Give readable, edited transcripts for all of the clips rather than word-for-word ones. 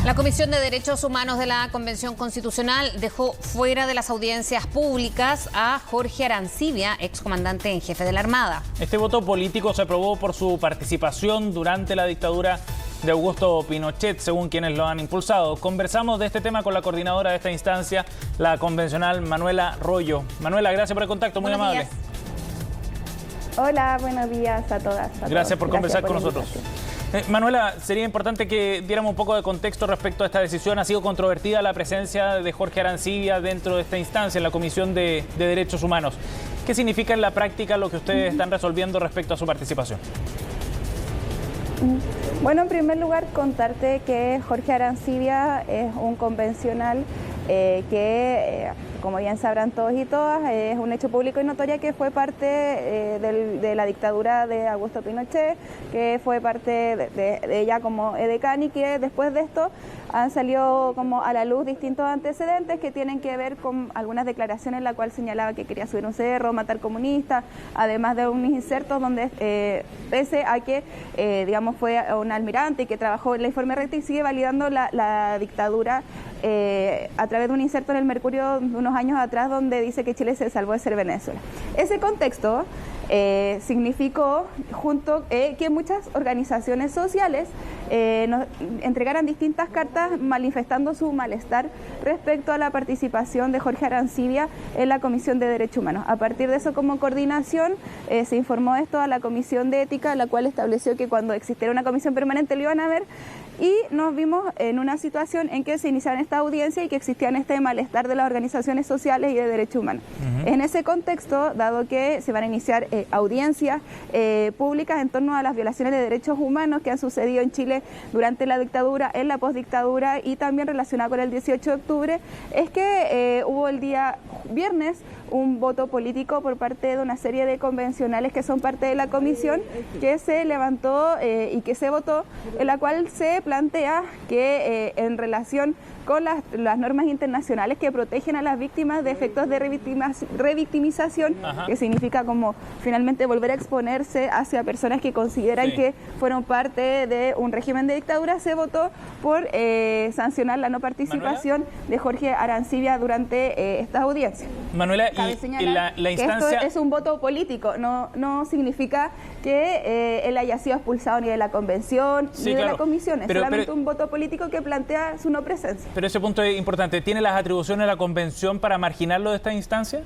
La Comisión de Derechos Humanos de la Convención Constitucional dejó fuera de las audiencias públicas a Jorge Arancibia, excomandante en jefe de la Armada. Este voto político se aprobó por su participación durante la dictadura de Augusto Pinochet, según quienes lo han impulsado. Conversamos de este tema con la coordinadora de esta instancia, la convencional Manuela Royo. Manuela, gracias por el contacto, muy amable. Hola, buenos días a todas. Gracias por conversar con nosotros. Manuela, sería importante que diéramos un poco de contexto respecto a esta decisión. Ha sido controvertida la presencia de Jorge Arancibia dentro de esta instancia, en la Comisión de Derechos Humanos. ¿Qué significa en la práctica lo que ustedes están resolviendo respecto a su participación? Bueno, en primer lugar, contarte que Jorge Arancibia es un convencional como bien sabrán todos y todas, es un hecho público y notorio que fue parte de la dictadura de Augusto Pinochet, que fue parte de ella como edecán, y que después de esto han salido como a la luz distintos antecedentes que tienen que ver con algunas declaraciones en las cuales señalaba que quería subir un cerro, matar comunistas, además de unos insertos donde pese a que digamos fue un almirante y que trabajó en el informe Recti, sigue validando la dictadura a través de un inserto en el Mercurio de unos años atrás donde dice que Chile se salvó de ser Venezuela. Ese contexto significó que muchas organizaciones sociales nos entregaran distintas cartas manifestando su malestar respecto a la participación de Jorge Arancibia en la Comisión de Derechos Humanos. A partir de eso, como coordinación, se informó esto a la Comisión de Ética, la cual estableció que cuando existiera una comisión permanente lo iban a ver, y nos vimos en una situación en que se iniciaron esta audiencia y que existían este malestar de las organizaciones sociales y de derechos humanos. En ese contexto, dado que se van a iniciar audiencias públicas en torno a las violaciones de derechos humanos que han sucedido en Chile durante la dictadura, en la postdictadura y también relacionado con el 18 de octubre, es que hubo el día viernes un voto político por parte de una serie de convencionales que son parte de la comisión, que se levantó y que se votó, en la cual se plantea que en relación con las normas internacionales que protegen a las víctimas de efectos de revictimización, que significa como finalmente volver a exponerse hacia personas que consideran que fueron parte de un régimen de dictadura, se votó por sancionar la no participación de Jorge Arancibia durante estas audiencias. Manuela, cabe señalar la instancia... que esto es un voto político, no significa que él haya sido expulsado ni de la convención ni de la comisión, es solamente un voto político que plantea su no presencia. Pero ese punto es importante. ¿Tiene las atribuciones de la convención para marginarlo de esta instancia?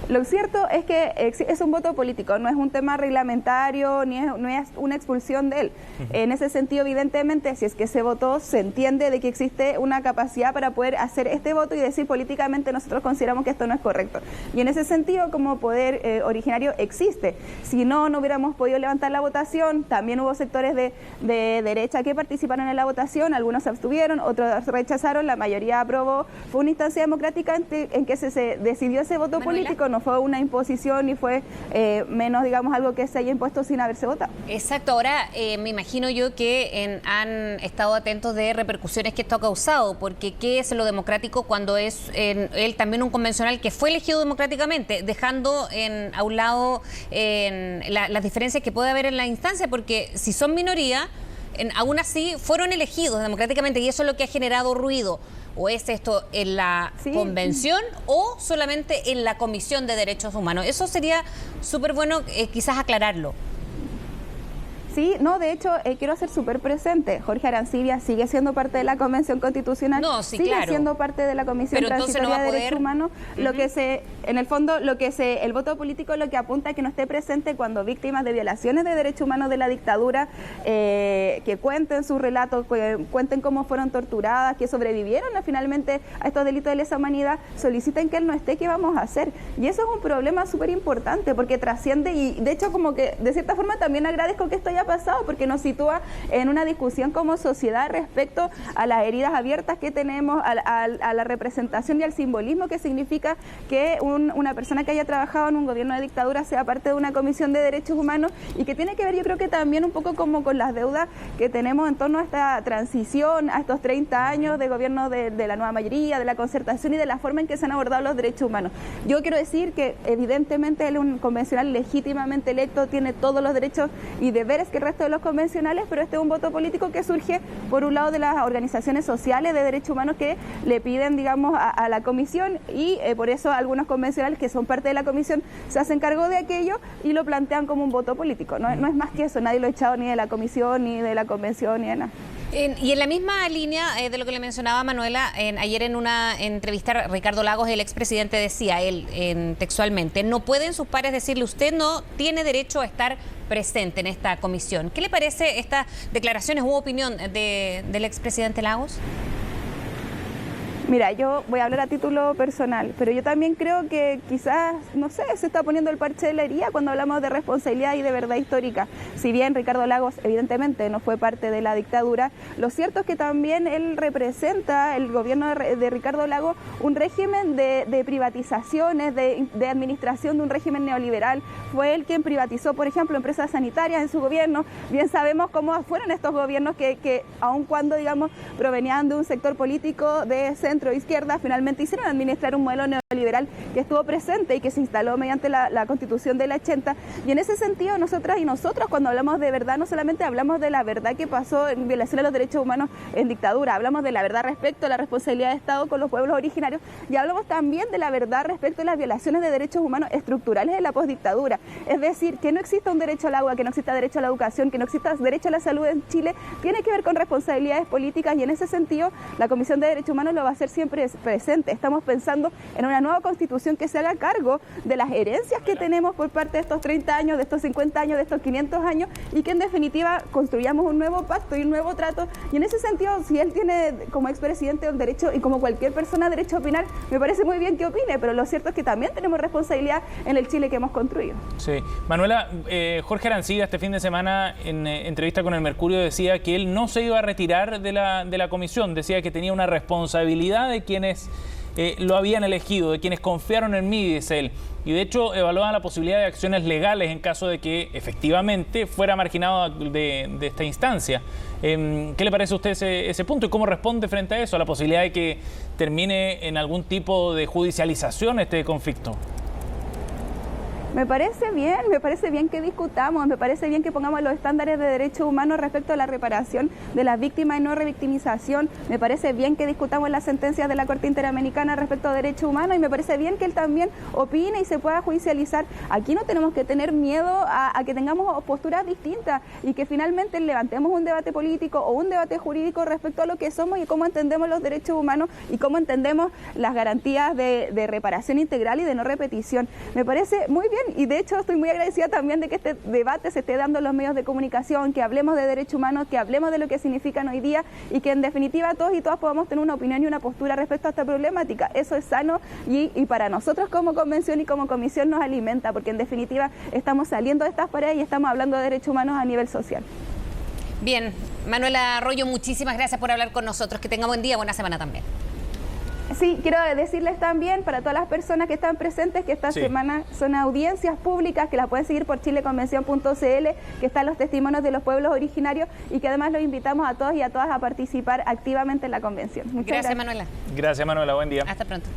Lo cierto es que es un voto político, no es un tema reglamentario, no es una expulsión de él. En ese sentido, evidentemente, si es que se votó, se entiende de que existe una capacidad para poder hacer este voto y decir políticamente nosotros consideramos que esto no es correcto. Y en ese sentido, como poder originario existe. Si no hubiéramos podido levantar la votación, también hubo sectores de derecha que participaron en la votación, algunos se abstuvieron, otros rechazaron, la mayoría aprobó. Fue una instancia democrática en que se decidió ese voto político, no fue una imposición ni fue menos, digamos, algo que se haya impuesto sin haberse votado. Exacto. Ahora me imagino yo que han estado atentos de repercusiones que esto ha causado, porque ¿qué es lo democrático cuando es él también un convencional que fue elegido democráticamente, dejando a un lado las diferencias que puede haber en la instancia? Porque si son minoría, aún así fueron elegidos democráticamente y eso es lo que ha generado ruido. ¿O es esto en la convención o solamente en la Comisión de Derechos Humanos? Eso sería súper bueno quizás aclararlo. Sí, no, de hecho, quiero hacer súper presente. Jorge Arancibia sigue siendo parte de la Convención Constitucional, sigue siendo parte de la Comisión Transitoria de Derechos Humanos. Lo que en el fondo, el voto político lo que apunta a que no esté presente cuando víctimas de violaciones de derechos humanos de la dictadura, que cuenten sus relatos, que cuenten cómo fueron torturadas, que sobrevivieron finalmente a estos delitos de lesa humanidad, soliciten que él no esté. ¿Qué vamos a hacer? Y eso es un problema súper importante porque trasciende y de hecho como que de cierta forma también agradezco que esto haya pasado porque nos sitúa en una discusión como sociedad respecto a las heridas abiertas que tenemos, a la representación y al simbolismo que significa que una persona que haya trabajado en un gobierno de dictadura sea parte de una comisión de derechos humanos y que tiene que ver, yo creo que también un poco como con las deudas que tenemos en torno a esta transición, a estos 30 años de gobierno de la nueva mayoría, de la concertación y de la forma en que se han abordado los derechos humanos. Yo quiero decir que evidentemente él es un convencional legítimamente electo, tiene todos los derechos y deberes que el resto de los convencionales, pero este es un voto político que surge por un lado de las organizaciones sociales de derechos humanos que le piden, digamos, a la comisión, y por eso algunos convencionales que son parte de la comisión se hacen cargo de aquello y lo plantean como un voto político. No es más que eso, nadie lo ha echado ni de la comisión, ni de la convención, ni de nada. Y en la misma línea de lo que le mencionaba Manuela, ayer en una entrevista Ricardo Lagos, el expresidente, decía él textualmente: no pueden sus pares decirle usted no tiene derecho a estar presente en esta comisión. ¿Qué le parece estas declaraciones u opinión del expresidente Lagos? Mira, yo voy a hablar a título personal, pero yo también creo que quizás, no sé, se está poniendo el parche de la herida cuando hablamos de responsabilidad y de verdad histórica. Si bien Ricardo Lagos evidentemente no fue parte de la dictadura, lo cierto es que también él representa, el gobierno de Ricardo Lagos, un régimen de privatizaciones, de administración de un régimen neoliberal. Fue él quien privatizó, por ejemplo, empresas sanitarias en su gobierno. Bien sabemos cómo fueron estos gobiernos que aun cuando, digamos, provenían de un sector político de centro izquierda, finalmente hicieron administrar un modelo neoliberal que estuvo presente y que se instaló mediante la Constitución del 80. Y en ese sentido, nosotras y nosotros, cuando hablamos de verdad, no solamente hablamos de la verdad que pasó en violación a los derechos humanos en dictadura, hablamos de la verdad respecto a la responsabilidad de Estado con los pueblos originarios, y hablamos también de la verdad respecto a las violaciones de derechos humanos estructurales de la postdictadura. Es decir, que no exista un derecho al agua, que no exista derecho a la educación, que no exista derecho a la salud en Chile, tiene que ver con responsabilidades políticas, y en ese sentido la Comisión de Derechos Humanos lo va a hacer siempre presente. Estamos pensando en una nueva constitución que se haga cargo de las herencias que tenemos por parte de estos 30 años, de estos 50 años, de estos 500 años, y que en definitiva construyamos un nuevo pacto y un nuevo trato. Y en ese sentido, si él tiene como expresidente el derecho, y como cualquier persona, derecho a opinar, me parece muy bien que opine, pero lo cierto es que también tenemos responsabilidad en el Chile que hemos construido. Sí. Manuela, Jorge Arancibia este fin de semana en entrevista con el Mercurio decía que él no se iba a retirar de la comisión, decía que tenía una responsabilidad de quienes lo habían elegido, de quienes confiaron en mí, dice él. Y de hecho evaluaba la posibilidad de acciones legales en caso de que efectivamente fuera marginado de esta instancia. ¿Qué le parece a usted ese punto y cómo responde frente a eso, a la posibilidad de que termine en algún tipo de judicialización este conflicto? Me parece bien que discutamos, me parece bien que pongamos los estándares de derechos humanos respecto a la reparación de las víctimas y no revictimización. Me parece bien que discutamos las sentencias de la Corte Interamericana respecto a derechos humanos, y me parece bien que él también opine y se pueda judicializar. Aquí no tenemos que tener miedo a que tengamos posturas distintas y que finalmente levantemos un debate político o un debate jurídico respecto a lo que somos y cómo entendemos los derechos humanos y cómo entendemos las garantías de reparación integral y de no repetición. Me parece muy bien. Y de hecho estoy muy agradecida también de que este debate se esté dando en los medios de comunicación, que hablemos de derechos humanos, que hablemos de lo que significan hoy día y que en definitiva todos y todas podamos tener una opinión y una postura respecto a esta problemática. Eso es sano y para nosotros como convención y como comisión nos alimenta, porque en definitiva estamos saliendo de estas paredes y estamos hablando de derechos humanos a nivel social. Bien, Manuela Arroyo, muchísimas gracias por hablar con nosotros. Que tenga buen día, buena semana también. Sí, quiero decirles también para todas las personas que están presentes que esta semana son audiencias públicas que las pueden seguir por chileconvención.cl, que están los testimonios de los pueblos originarios y que además los invitamos a todos y a todas a participar activamente en la convención. Muchas gracias, Manuela. Gracias, Manuela. Buen día. Hasta pronto.